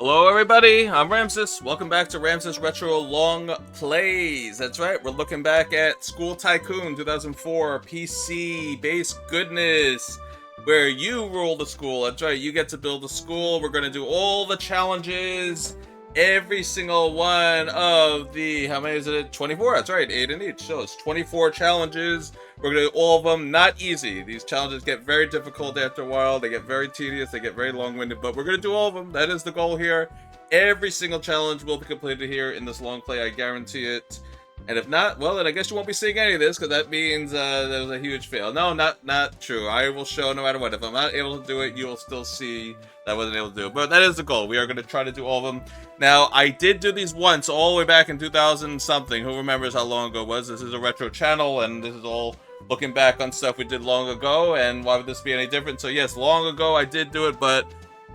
Hello everybody, I'm Ramsis. Welcome back to Ramsis Retro Longplays. That's right, we're looking back at School Tycoon 2004 PC-based goodness, where you rule the school. That's right, you get to build a school. We're going to do all the challenges, every single one of the, how many is it? 24, that's right, 8 in each. So it's 24 challenges. We're going to do all of them. Not easy. These challenges get very difficult after a while. They get very tedious. They get very long-winded. But we're going to do all of them. That is the goal here. Every single challenge will be completed here in this long play. I guarantee it. And if not, well, then I guess you won't be seeing any of this, because that means there was a huge fail. No, not true. I will show no matter what. If I'm not able to do it, you will still see that I wasn't able to do it. But that is the goal. We are going to try to do all of them. Now, I did do these once, all the way back in 2000-something. Who remembers how long ago it was? This is a retro channel, and this is all looking back on stuff we did long ago, and why would this be any different? So yes, long ago I did do it, but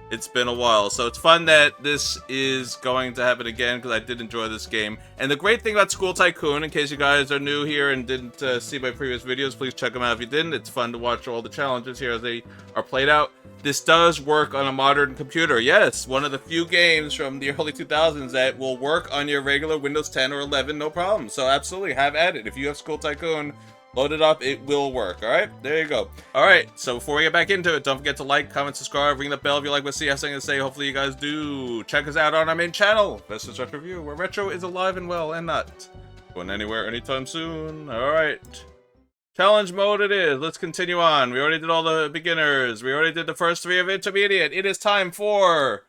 it's been a while. So it's fun that this is going to happen again, because I did enjoy this game. And the great thing about School Tycoon, in case you guys are new here and didn't see my previous videos, please check them out if you didn't. It's fun to watch all the challenges here as they are played out. This does work on a modern computer. Yes, one of the few games from the early 2000s that will work on your regular Windows 10 or 11, no problem. So absolutely, have at it. If you have School Tycoon, load it up, it will work, alright? There you go. Alright, so before we get back into it, don't forget to like, comment, subscribe, ring the bell if you like what CS I'm going to say. Hopefully you guys do. Check us out on our main channel, Best of Retro Review, where retro is alive and well and not going anywhere anytime soon. Alright. Challenge mode it is. Let's continue on. We already did all the beginners. We already did the first 3 of intermediate. It is time for...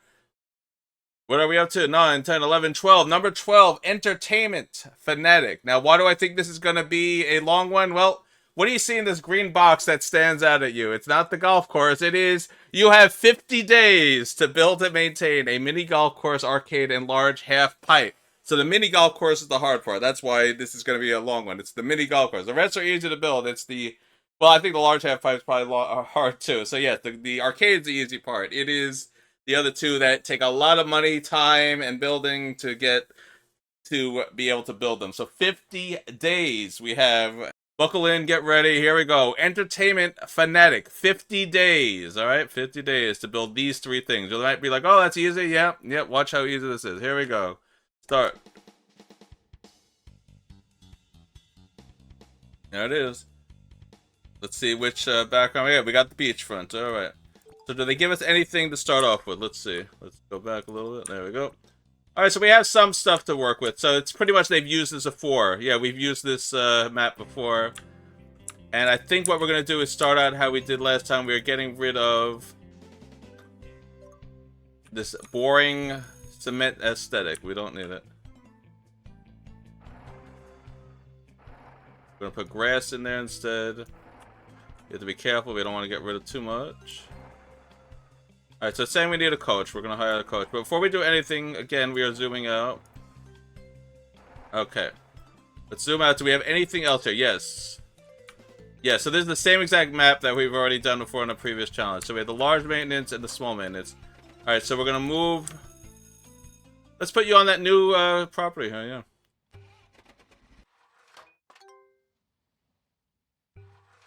what are we up to? 9, 10, 11, 12. Number 12, Entertainment Fanatic. Now, why do I think this is going to be a long one? Well, what do you see in this green box that stands out at you? It's not the golf course. It is, you have 50 days to build and maintain a mini golf course, arcade, and large half pipe. So the mini golf course is the hard part. That's why this is going to be a long one. It's the mini golf course. The rest are easy to build. It's the... well, I think the large half pipe is probably hard too. So yeah, the arcade's the easy part. It is... the other two that take a lot of money, time, and building to get to be able to build them. So 50 days we have. Buckle in, get ready. Here we go. Entertainment Fanatic. 50 days. All right, 50 days to build these 3 things. You might be like, oh, that's easy. Yeah. Watch how easy this is. Here we go. Start. There it is. Let's see which background. Yeah, we got the beachfront. All right. So do they give us anything to start off with? Let's see. Let's go back a little bit. There we go. Alright, so we have some stuff to work with. So it's pretty much they've used this before. Yeah, we've used this map before. And I think what we're going to do is start out how we did last time. We were getting rid of this boring cement aesthetic. We don't need it. We're going to put grass in there instead. You have to be careful. We don't want to get rid of too much. Alright, so it's saying we need a coach. We're going to hire a coach. But before we do anything, again, we are zooming out. Okay. Let's zoom out. Do we have anything else here? Yes. Yeah, so this is the same exact map that we've already done before in a previous challenge. So we have the large maintenance and the small maintenance. Alright, so we're going to move... let's put you on that new property here, yeah.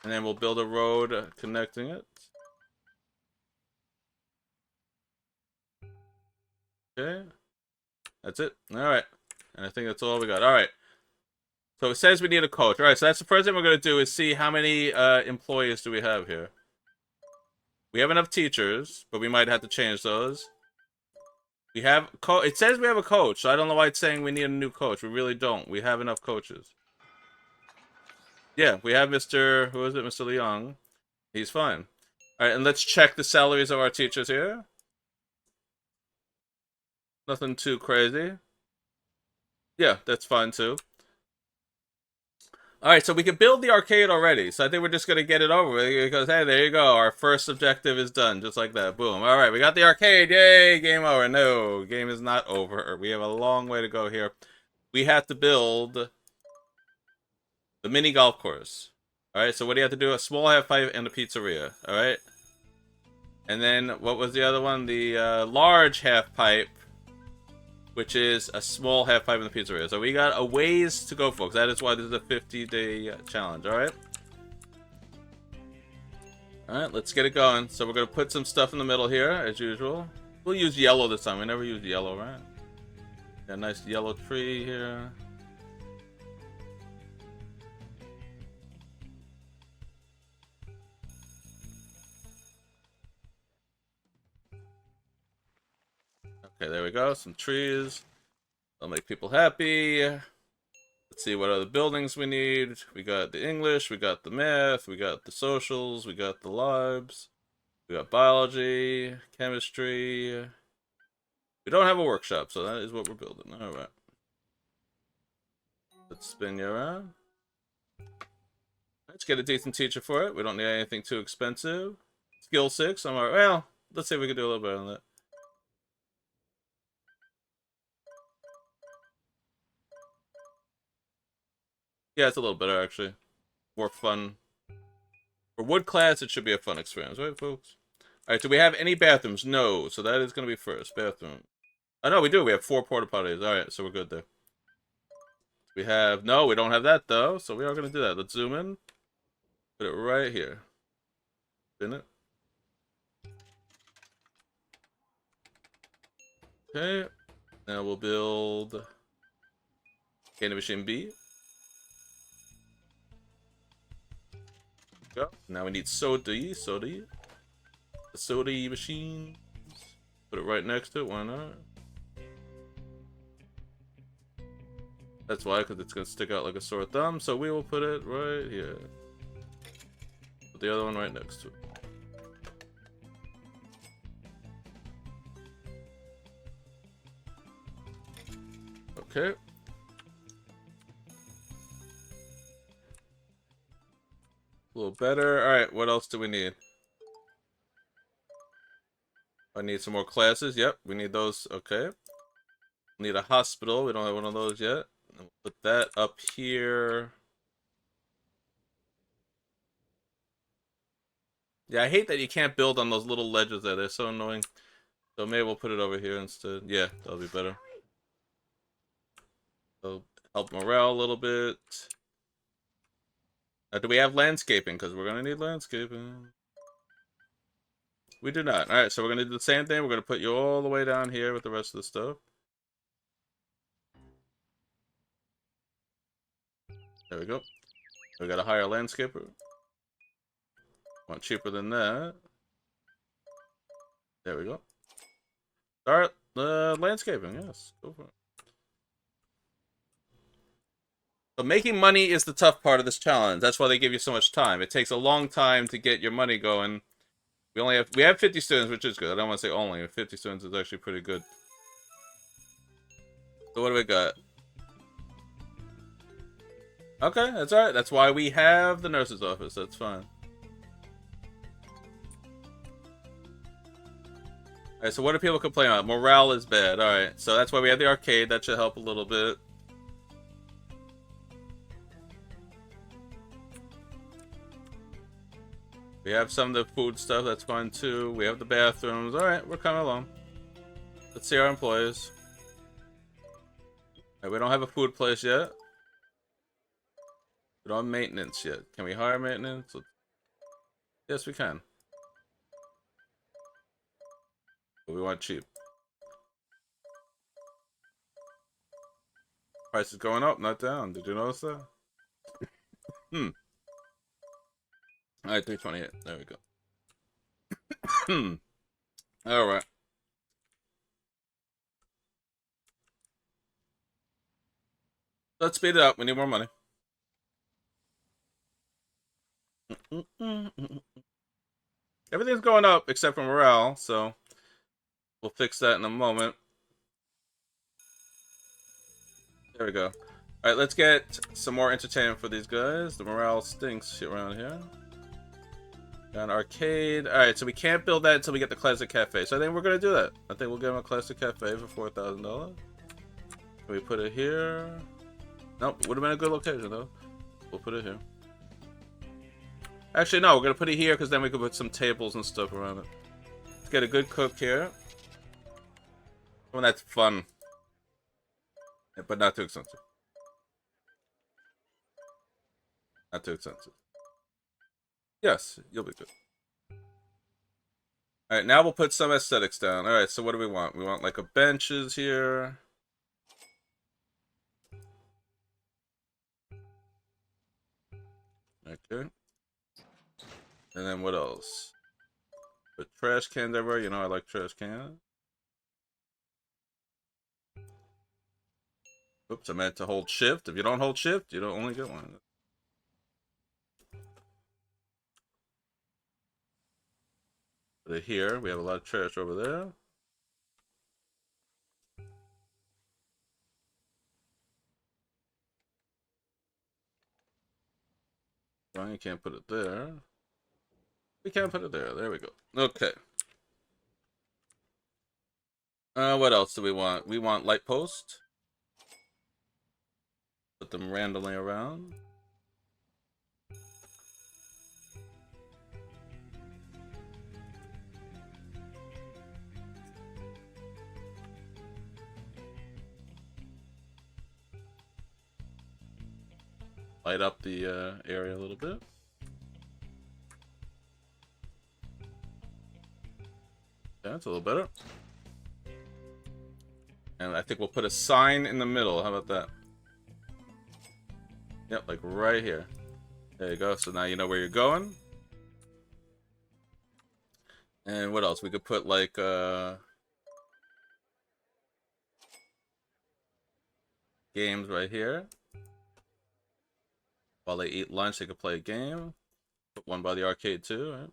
And then we'll build a road connecting it. Okay, that's it. Alright, and I think that's all we got. Alright, so it says we need a coach. Alright, so that's the first thing we're going to do is see how many employees do we have here. We have enough teachers, but we might have to change those. We have it says we have a coach, so I don't know why it's saying we need a new coach. We really don't. We have enough coaches. Yeah, we have Mr. who is it? Mr. Leong. He's fine. Alright, and let's check the salaries of our teachers here. Nothing too crazy. Yeah, that's fine too. Alright, so we can build the arcade already. So I think we're just going to get it over with because, hey, there you go. Our first objective is done. Just like that. Boom. Alright, we got the arcade. Yay, game over. No, game is not over. We have a long way to go here. We have to build the mini golf course. Alright, so what do you have to do? A small half pipe and a pizzeria. Alright. And then, what was the other one? The large half pipe, which is a small half pipe in the pizzeria. So we got a ways to go, folks. That is why this is a 50-day challenge, alright? Alright, let's get it going. So we're going to put some stuff in the middle here, as usual. We'll use yellow this time. We never use yellow, right? Got a nice yellow tree here. Okay, there we go. Some trees. That'll make people happy. Let's see what other buildings we need. We got the English, we got the math, we got the socials, we got the labs, we got biology, chemistry. We don't have a workshop, so that is what we're building. Alright. Let's spin you around. Let's get a decent teacher for it. We don't need anything too expensive. Skill 6. I'm alright. Well, let's see if we can do a little better on that. Yeah, it's a little better, actually. More fun. For wood class, it should be a fun experience, right, folks? Alright, do we have any bathrooms? No, so that is going to be first. Bathroom. Oh, no, we do. We have 4 porta potties. Alright, so we're good there. We have... No, we don't have that, though, so we are going to do that. Let's zoom in. Put it right here. Spin it. Okay. Now we'll build... Candy Machine B. Go. Now we need soda. The soda machine. Put it right next to it. Why not? That's why, because it's going to stick out like a sore thumb. So we will put it right here. Put the other one right next to it. Okay. A little better. Alright, what else do we need? I need some more classes. Yep, we need those. Okay. Need a hospital. We don't have one of those yet. We'll put that up here. Yeah, I hate that you can't build on those little ledges there. They're so annoying. So maybe we'll put it over here instead. Yeah, that'll be better. So help morale a little bit. Do we have landscaping? Because we're going to need landscaping. We do not. Alright, so we're going to do the same thing. We're going to put you all the way down here with the rest of the stuff. There we go. We got a higher landscaper. Want cheaper than that. There we go. Start landscaping, yes. Go for it. So making money is the tough part of this challenge. That's why they give you so much time. It takes a long time to get your money going. We have 50 students, which is good. I don't want to say only. 50 students is actually pretty good. So what do we got? Okay, that's alright. That's why we have the nurse's office. That's fine. Alright, so what do people complain about? Morale is bad. Alright, so that's why we have the arcade. That should help a little bit. We have some of the food stuff. That's fine too. We have the bathrooms. Alright, we're coming along. Let's see our employees. Alright, we don't have a food place yet. We don't have maintenance yet. Can we hire maintenance? Yes, we can. But we want cheap. Price is going up, not down. Did you notice that? Alright, 328. There we go. Alright. Let's speed it up. We need more money. Everything's going up except for morale, so we'll fix that in a moment. There we go. Alright, let's get some more entertainment for these guys. The morale stinks around here. Got an arcade. Alright, so we can't build that until we get the classic cafe. So I think we're going to do that. I think we'll give them a classic cafe for $4,000. Can we put it here? Nope, would have been a good location though. We'll put it here. Actually, no, we're going to put it here because then we can put some tables and stuff around it. Let's get a good cook here. One that's fun. Yeah, but not too expensive. Not too expensive. Yes, you'll be good. Alright, now we'll put some aesthetics down. Alright, so what do we want? We want like a benches here. Okay. And then what else? Put trash cans everywhere. You know I like trash cans. Oops, I meant to hold shift. If you don't hold shift, you don't only get one. Put it here. We have a lot of trash over there. Oh, you can't put it there. We can't put it there. There we go. Okay. What else do we want? We want light post. Put them randomly around. Light up the area a little bit. That's a little better. And I think we'll put a sign in the middle. How about that? Yep, like right here. There you go. So now you know where you're going. And what else? We could put like games right here. While they eat lunch, they could play a game. Put one by the arcade too, right?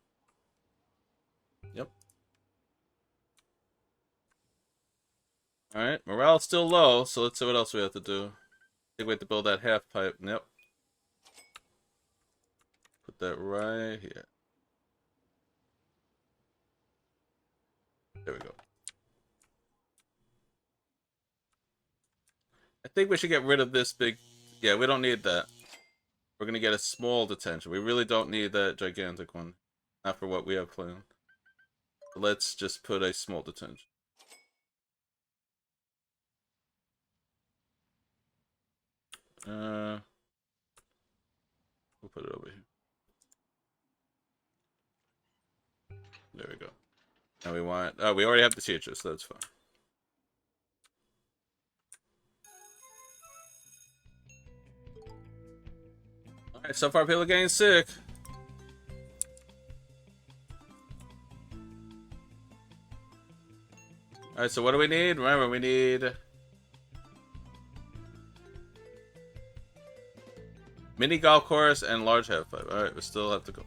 Yep. Alright, morale's still low, so let's see what else we have to do. I think we have to build that half pipe. Yep. Put that right here. There we go. I think we should get rid of this big... Yeah, we don't need that. We're going to get a small detention. We really don't need that gigantic one. Not for what we have planned. Let's just put a small detention. We'll put it over here. There we go. Now we want... Oh, we already have the teacher, so that's fine. Alright, so far people are getting sick. Alright, so what do we need? Remember, we need... mini golf course and large half pipe. Alright, we still have to go.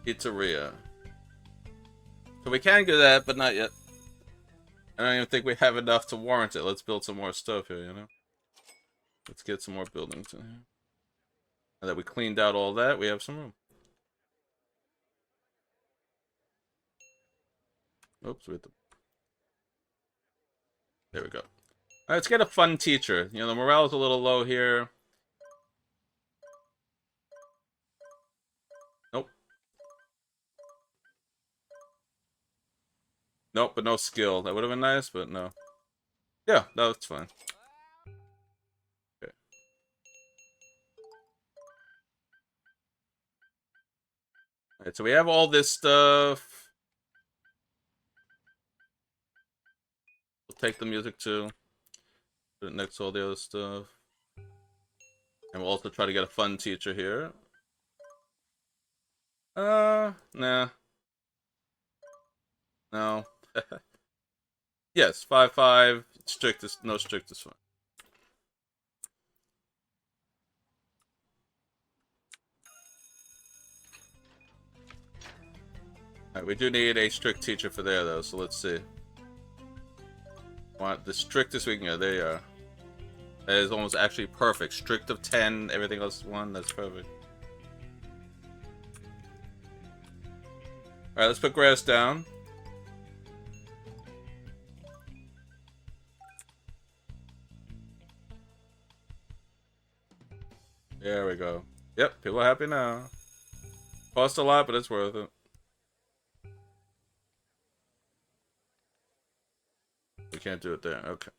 Pizzeria. So we can do that, but not yet. I don't even think we have enough to warrant it. Let's build some more stuff here, you know? Let's get some more buildings in here. Now that we cleaned out all that, we have some room. Oops, we have to... There we go. Alright, let's get a fun teacher. You know, the morale is a little low here. Nope. Nope, but no skill. That would have been nice, but no. Yeah, that's fine. Okay. Alright, so we have all this stuff. We'll take the music too. Put it next to all the other stuff. And we'll also try to get a fun teacher here. Nah. No. Yes, 5-5. Strict is no strict is fine. Alright, we do need a strict teacher for there though, so let's see. Want the strictest we can go. There you are. That is almost actually perfect. Strict of 10, everything else is 1. That's perfect. Alright, let's put grass down. There we go. Yep, people are happy now. Cost a lot, but it's worth it. We can't do it there. Okay.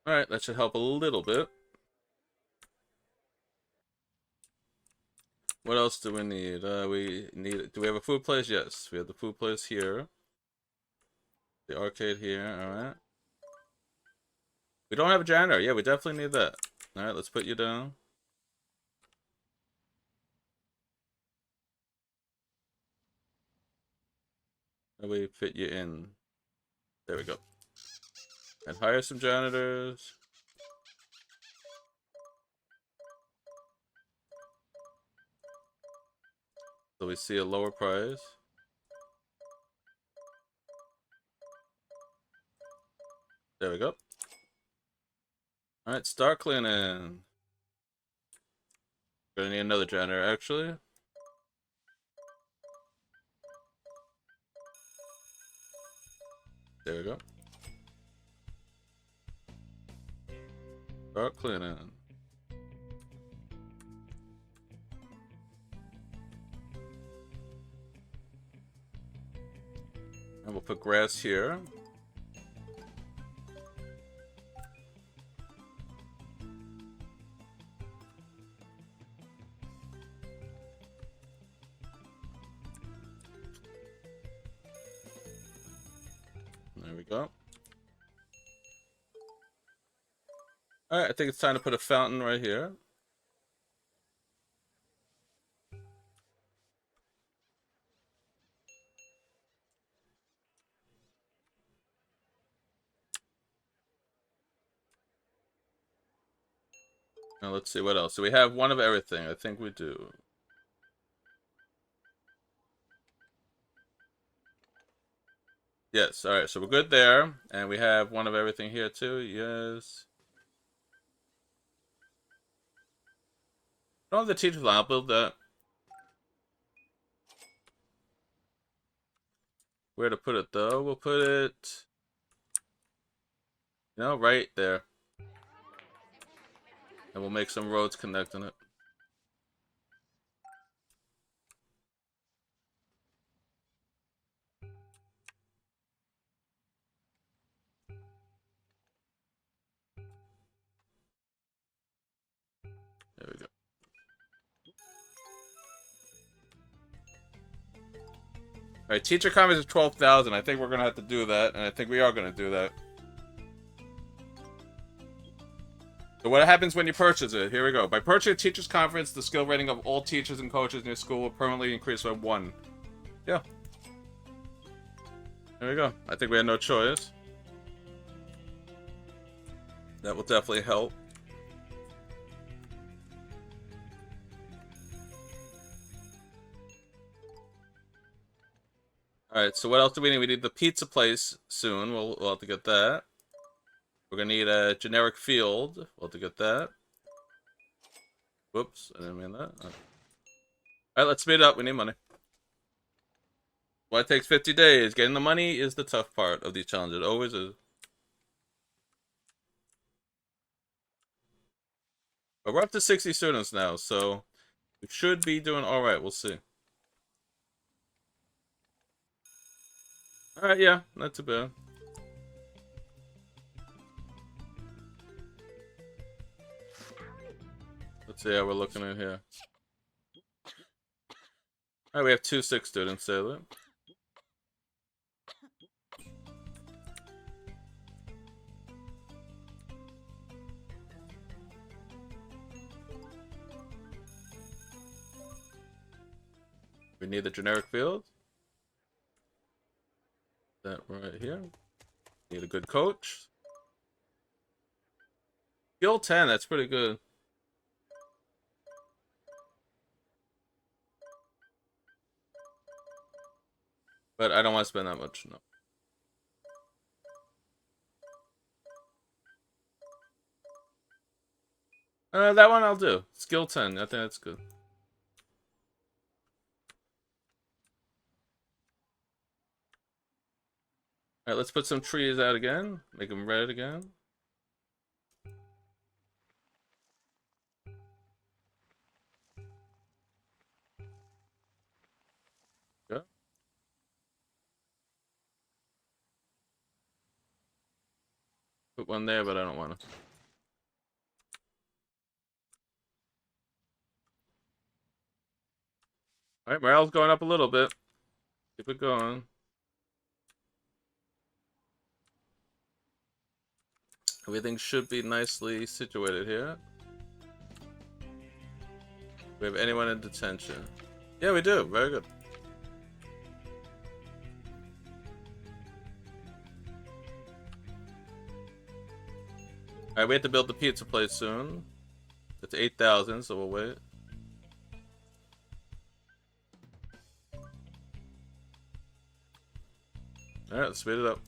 Alright, that should help a little bit. What else do we need? Do we have a food place? Yes, we have the food place here. The arcade here, alright. We don't have a janitor. Yeah, we definitely need that. Alright, let's put you down. And we fit you in. There we go. And hire some janitors. So we see a lower price. There we go. Alright, start cleaning. Gonna need another janitor, actually. There we go. Start cleaning. And we'll put grass here. There we go. Alright, I think it's time to put a fountain right here. Now let's see what else. So we have one of everything. I think we do. Yes, alright, so we're good there. And we have one of everything here too. Yes. Don't have the teacher's line. I'll build that. Where to put it though? We'll put it, you know, right there. And we'll make some roads connecting it. There we go. Alright, teacher comments is 12,000. I think we're gonna have to do that, and I think we are gonna do that. So what happens when you purchase it? Here we go. By purchasing a teacher's conference, the skill rating of all teachers and coaches in your school will permanently increase by 1. Yeah. There we go. I think we had no choice. That will definitely help. Alright, so what else do we need? We need the pizza place soon. We'll have to get that. We're gonna need a generic field. We'll have to get that. Whoops, I didn't mean that. Alright, let's speed it up. We need money. Why it takes 50 days? Getting the money is the tough part of these challenges. It always is. But we're up to 60 students now, so we should be doing alright. We'll see. Alright, yeah, not too bad. Let's see how we're looking at here. Alright, we have 2 6 students there. We need the generic field. That right here. Need a good coach. Skill 10, that's pretty good. But I don't want to spend that much, no. That one I'll do. Skill 10, I think that's good. Alright, let's put some trees out again. Make them red again. Yeah. Put one there, but I don't want to. Alright, morale's going up a little bit. Keep it going. Everything should be nicely situated here. We have anyone in detention? Yeah, we do. Very good. Alright, we have to build the pizza place soon. It's 8,000, so we'll wait. Alright, let's speed it up.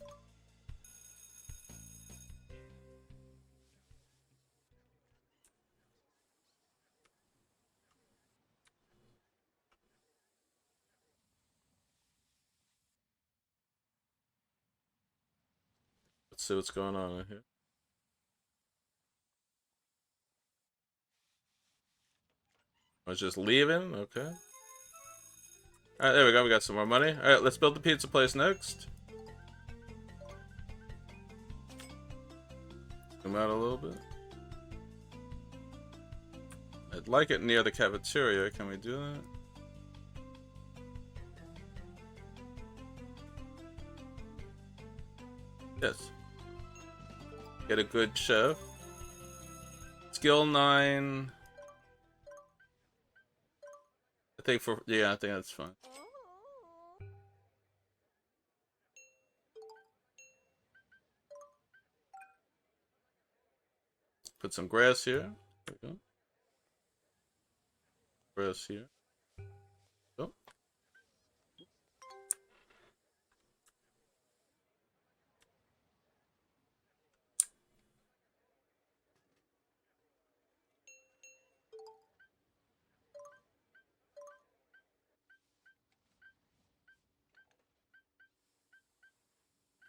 Let's see what's going on in here. I was just leaving? Okay. Alright, there we go. We got some more money. Alright, let's build the pizza place next. Zoom out a little bit. I'd like it near the cafeteria. Can we do that? Yes. Get a good chef. Skill 9. I think that's fine. Put some grass here. There we go. Grass here. Oh.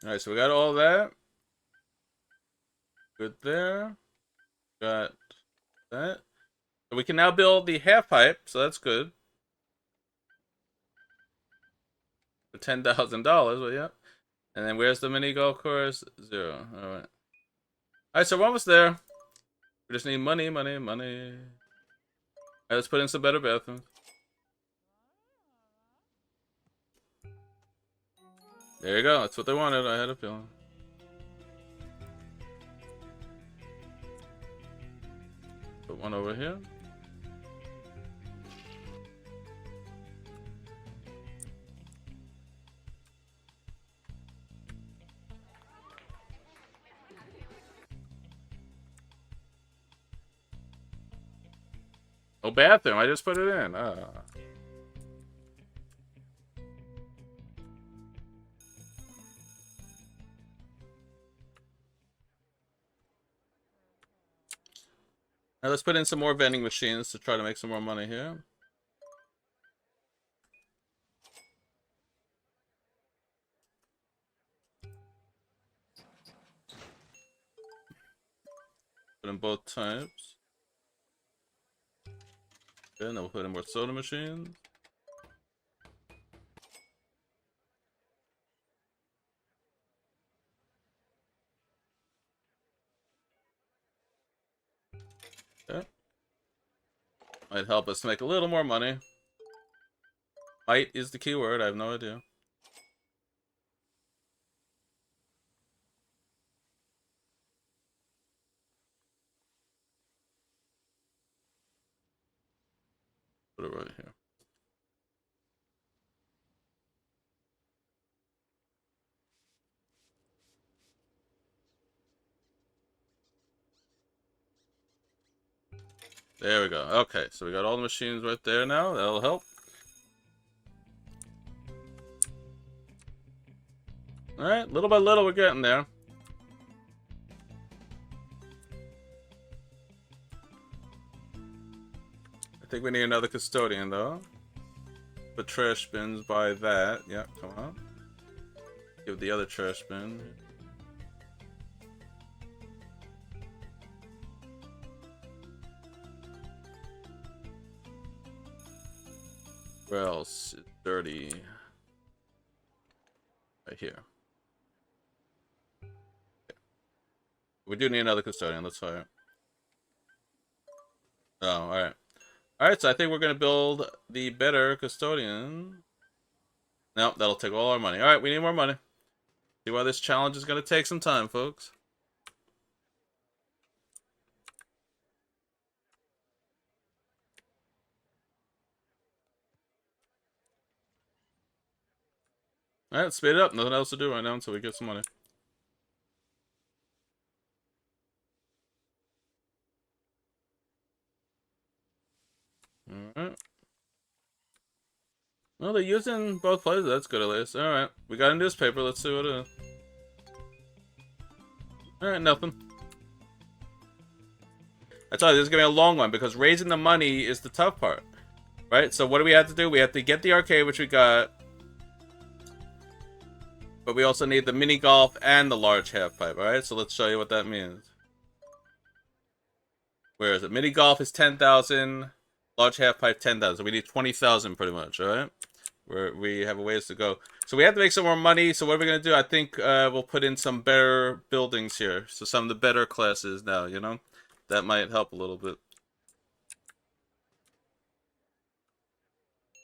Alright, so we got all that. Good there. Got that. So we can now build the half pipe, so that's good. For $10,000, well, yeah. And then where's the mini golf course? 0. Alright. Alright, so we're almost there. We just need money, money, money. Alright, let's put in some better bathrooms. There you go. That's what they wanted. I had a feeling. Put one over here. Oh, bathroom. I just put it in. Now let's put in some more vending machines to try to make some more money here. Put in both types. Then we'll put in more soda machines. Okay. Might help us make a little more money. Might is the key word. I have no idea. Put it right here. There we go. Okay, so we got all the machines right there now. That'll help. Alright, little by little we're getting there. I think we need another custodian though. Put trash bins by that. Yeah, come on. Give the other trash bin. Where else is dirty? Right here. Okay. We do need another custodian. Let's hire. Oh, alright. Alright, so I think we're going to build the better custodian. Nope, that'll take all our money. Alright, we need more money. See why this challenge is going to take some time, folks. Alright, speed it up. Nothing else to do right now until we get some money. Alright. Well, they're using both places. That's good at least. Alright. We got a newspaper. Let's see what it is. Alright, nothing. I told you, this is going to be a long one because raising the money is the tough part. Right? So what do we have to do? We have to get the arcade, which we got. But we also need the mini golf and the large half pipe. Alright? So let's show you what that means. Where is it? Mini golf is 10,000. Large half pipe 10,000. We need 20,000 pretty much. Alright? We have a ways to go. So we have to make some more money. So what are we going to do? I think we'll put in some better buildings here. So some of the better classes now, you know? That might help a little bit.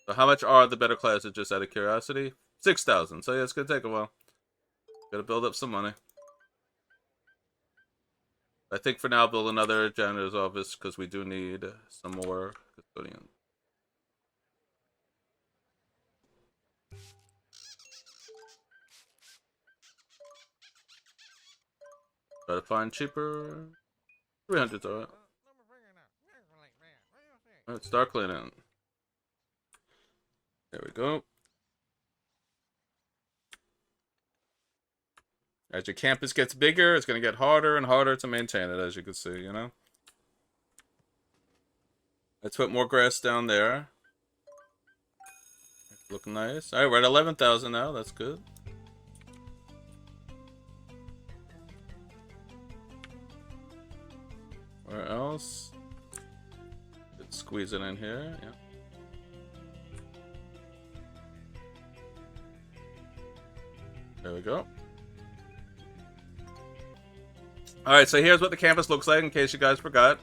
So how much are the better classes, just out of curiosity? 6,000. So yeah, it's going to take a while. Got to build up some money. I think for now, build another janitor's office because we do need some more custodians. Try to find cheaper. 300's alright. Alright, start cleaning. There we go. As your campus gets bigger, it's going to get harder and harder to maintain it, as you can see, you know? Let's put more grass down there. Looking nice. Alright, we're at 11,000 now. That's good. Where else? Let's squeeze it in here. Yeah. There we go. Alright, so here's what the campus looks like in case you guys forgot.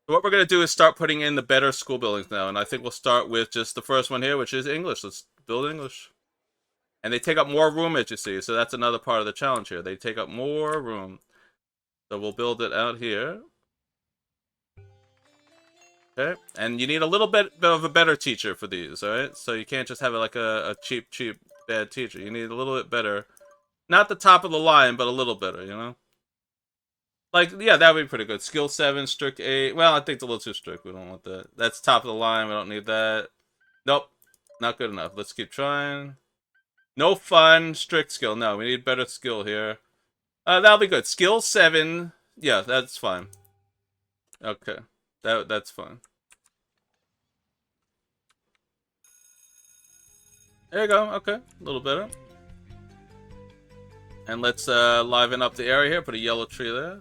So what we're going to do is start putting in the better school buildings now. And I think we'll start with just the first one here, which is English. Let's build English. And they take up more room, as you see. So that's another part of the challenge here. They take up more room. So we'll build it out here. Okay, and you need a little bit of a better teacher for these, alright? So you can't just have it like a cheap, bad teacher. You need a little bit better. Not the top of the line, but a little better, you know? Like, yeah, that would be pretty good. Skill 7, strict 8. Well, I think it's a little too strict. We don't want that. That's top of the line. We don't need that. Nope. Not good enough. Let's keep trying. No fun, strict skill. No, we need better skill here. That'll be good. Skill 7. Yeah, that's fine. Okay. That's fine. There you go. Okay. A little better. And let's liven up the area here. Put a yellow tree there.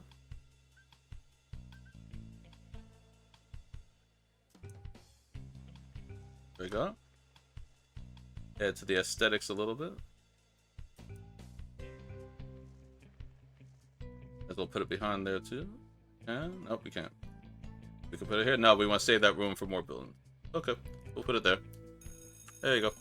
There we go. Add to the aesthetics a little bit. As we'll put it behind there too. And nope, we can't. We can put it here. No, we want to save that room for more building. Okay, we'll put it there. There you go.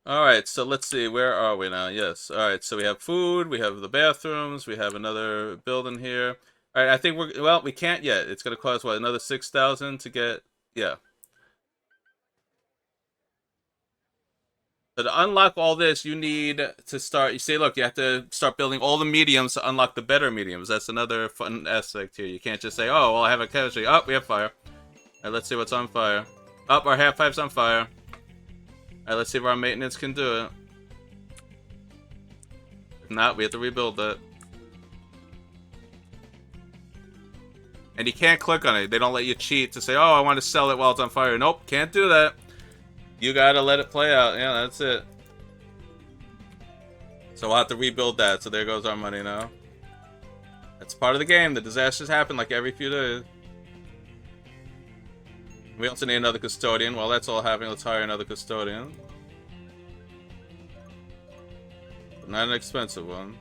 Alright, so let's see. Where are we now? Yes. Alright, so we have food. We have the bathrooms. We have another building here. Alright, I think we're... Well, we can't yet. It's going to cost, what, another 6,000 to get... Yeah. So to unlock all this, you need to start... You see, look, you have to start building all the mediums to unlock the better mediums. That's another fun aspect here. You can't just say, oh, well, I have a chemistry. Oh, we have fire. Alright, let's see what's on fire. Oh, our half pipe's on fire. Alright, let's see if our maintenance can do it. If not, we have to rebuild that. And you can't click on it. They don't let you cheat to say, oh, I want to sell it while it's on fire. Nope, can't do that. You gotta let it play out. Yeah, that's it. So we'll have to rebuild that. So there goes our money now. That's part of the game. The disasters happen like every few days. We also need another custodian. While that's all happening, let's hire another custodian. but not an expensive one.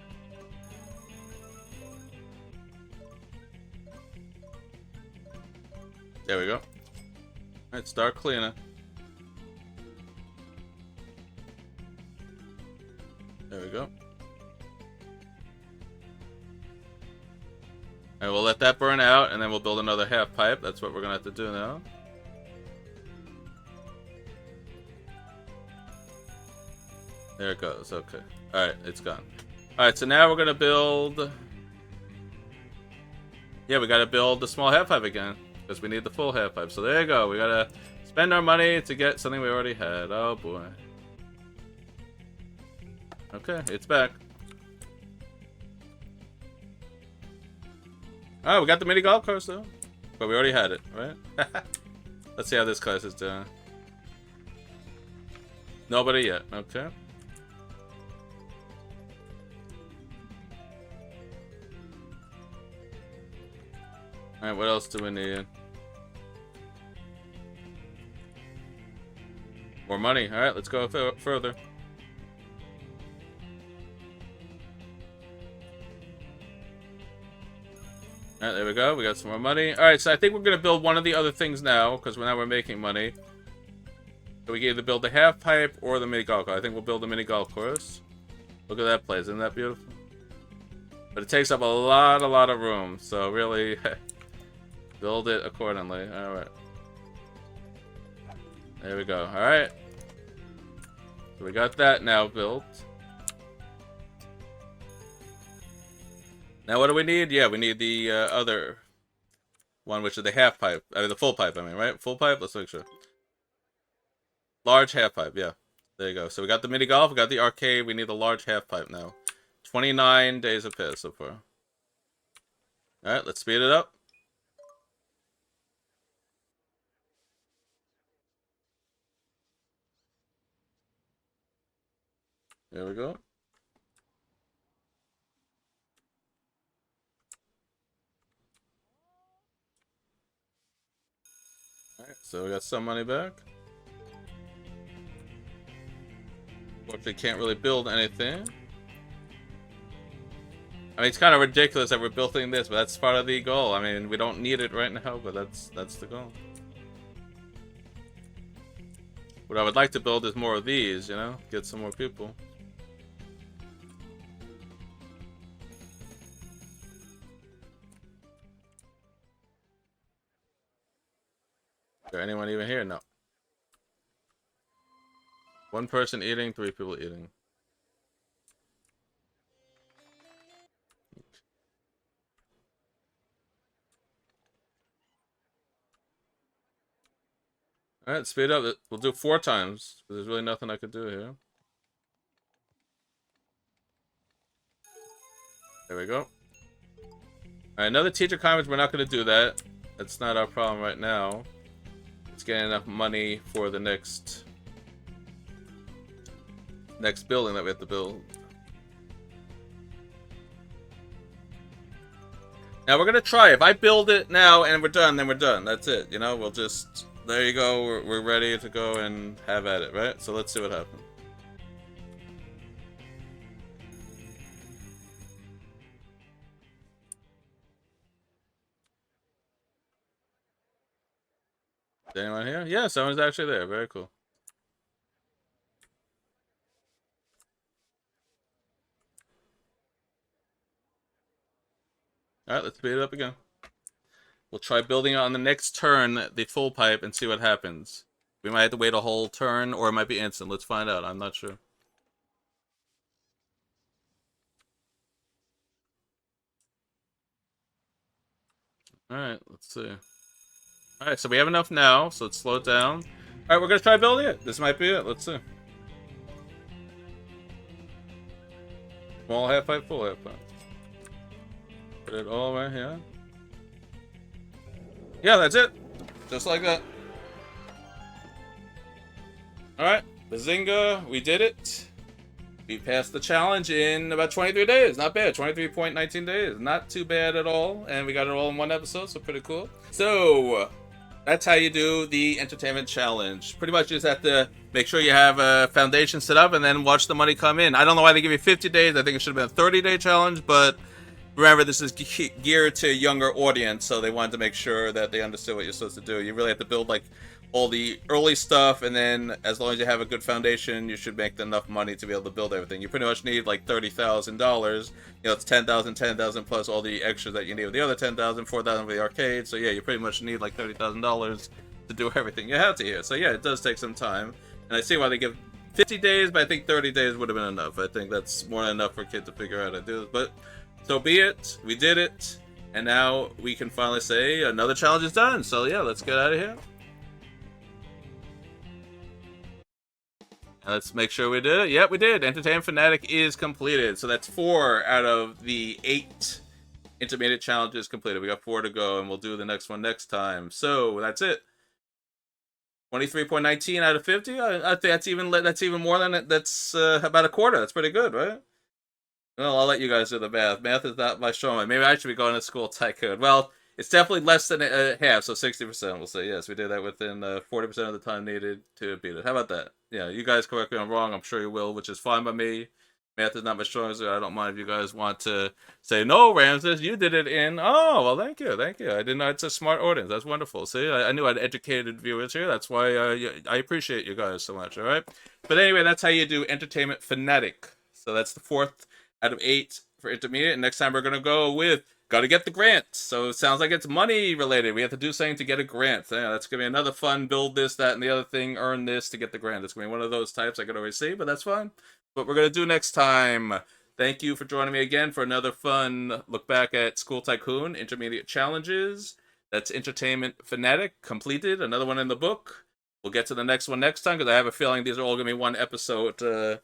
There we go. Alright, start cleaning. There we go. And we'll let that burn out, and then we'll build another half pipe. That's what we're gonna have to do now. There it goes. Okay. Alright, it's gone. Alright, so now we're gonna build... Yeah, we gotta build the small half pipe again, because we need the full half pipe. So there you go. We gotta spend our money to get something we already had. Oh boy. Okay, it's back. Oh, we got the mini golf course though. But we already had it, right? Let's see how this class is doing. Nobody yet. Okay. Alright, what else do we need? More money. Alright, let's go further. Alright, there we go. We got some more money. Alright, so I think we're going to build one of the other things now, because now we're making money. So we can either build the half pipe or the mini golf course. I think we'll build the mini golf course. Look at that place. Isn't that beautiful? But it takes up a lot of room. So really, build it accordingly. Alright. There we go. Alright. So we got that now built. Now what do we need? Yeah, we need the other one, which is the half pipe. I mean, the full pipe, I mean, right? Full pipe? Let's make sure. Large half pipe, yeah. There you go. So we got the mini golf, we got the arcade, we need the large half pipe now. 29 days of pay so far. Alright, let's speed it up. There we go. Alright, so we got some money back. Unfortunately, can't really build anything. I mean, it's kind of ridiculous that we're building this, but that's part of the goal. I mean, we don't need it right now, but that's the goal. What I would like to build is more of these, you know? Get some more people. Is there anyone even here? No. One person eating, 3 people eating. Alright, speed up. We'll do 4 times. There's really nothing I could do here. There we go. Alright, another teacher comments. We're not going to do that. That's not our problem right now. It's getting enough money for the next building that we have to build. Now we're gonna try. If I build it now and we're done, then we're done. That's it. You know, we'll just... There you go. We're ready to go and have at it, right? So let's see what happens. Is anyone here? Yeah, someone's actually there. Very cool. Alright, let's speed it up again. We'll try building it on the next turn, the full pipe, and see what happens. We might have to wait a whole turn, or it might be instant. Let's find out. I'm not sure. Alright, let's see. Alright, so we have enough now, so let's slow it down. Alright, we're gonna try building it. This might be it. Let's see. Small half pipe, full half pipe. Put it all right here. Yeah, that's it. Just like that. Alright, bazinga, we did it. We passed the challenge in about 23 days. Not bad. 23.19 days. Not too bad at all. And we got it all in one episode, so pretty cool. So, That's how you do the entertainment challenge. Pretty much you just have to make sure you have a foundation set up and then watch the money come in. I don't know why they give you 50 days. I think it should have been a 30-day challenge, but remember, this is geared to a younger audience, so they wanted to make sure that they understood what you're supposed to do. You really have to build like all the early stuff, and then as long as you have a good foundation, you should make enough money to be able to build everything. You pretty much need like $30,000. You know, it's 10,000, 10,000 plus all the extras that you need with the other 10,000, 4,000 for the arcade. So yeah, you pretty much need like $30,000 to do everything you have to here. So yeah, it does take some time, and I see why they give 50 days, but I think 30 days would have been enough. I think that's more than enough for a kid to figure out how to do this, but so be it. We did it, and now we can finally say another challenge is done. So yeah, let's get out of here. Let's make sure we did it. Yep, we did. Entertainment Fanatic is completed. So that's 4 out of the 8 intermediate challenges completed. We got 4 to go, and we'll do the next one next time. So that's it. 23.19 out of 50. I think that's even more than it. That's about a quarter. That's pretty good, right? Well, I'll let you guys do the math. Math is not my strong. Maybe I should be going to School Tycoon. Well, it's definitely less than half, so 60%. We'll say yes. We did that within 40% of the time needed to beat it. How about that? Yeah, you guys correct me if I'm wrong. I'm sure you will, which is fine by me. Math is not my strongest. I don't mind if you guys want to say, no, Ramses, you did it in. Oh, well, thank you. Thank you. I didn't know it's a smart audience. That's wonderful. See, I knew I had educated viewers here. That's why I appreciate you guys so much, all right? But anyway, that's how you do Entertainment Fanatic. So that's the 4th out of 8 for intermediate. And next time we're going to go with gotta get the grant. So it sounds like it's money related. We have to do something to get a grant. Yeah, that's going to be another fun build this, that, and the other thing. Earn this to get the grant. It's going to be one of those types I could always see, but that's fine. What we're going to do next time. Thank you for joining me again for another fun look back at School Tycoon intermediate challenges. That's Entertainment Fanatic completed. Another one in the book. We'll get to the next one next time because I have a feeling these are all going to be one episode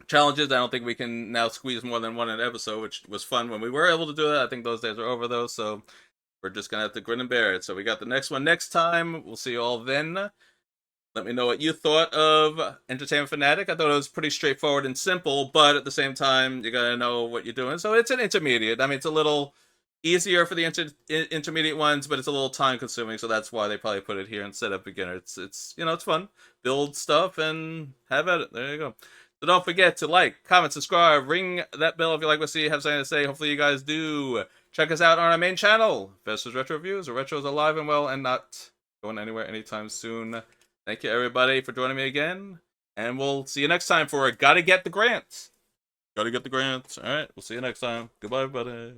challenges. I don't think we can now squeeze more than one in an episode, which was fun when we were able to do that. I think those days are over though, so we're just gonna have to grin and bear it. So we got the next one next time. We'll see you all then. Let me know what you thought of Entertainment Fanatic. I thought it was pretty straightforward and simple, but at the same time, you gotta know what you're doing. So it's an intermediate. I mean, it's a little easier for the intermediate ones, but it's a little time consuming, so that's why they probably put it here instead of beginner. It's you know, it's fun. Build stuff and have at it. There you go. So don't forget to like, comment, subscribe, ring that bell if you like what you have something to say. Hopefully you guys do. Check us out on our main channel, Versus Retro Reviews, where retro is alive and well and not going anywhere anytime soon. Thank you everybody for joining me again, and we'll see you next time for Gotta Get the Grants. Gotta get the grants. Alright, we'll see you next time. Goodbye, everybody.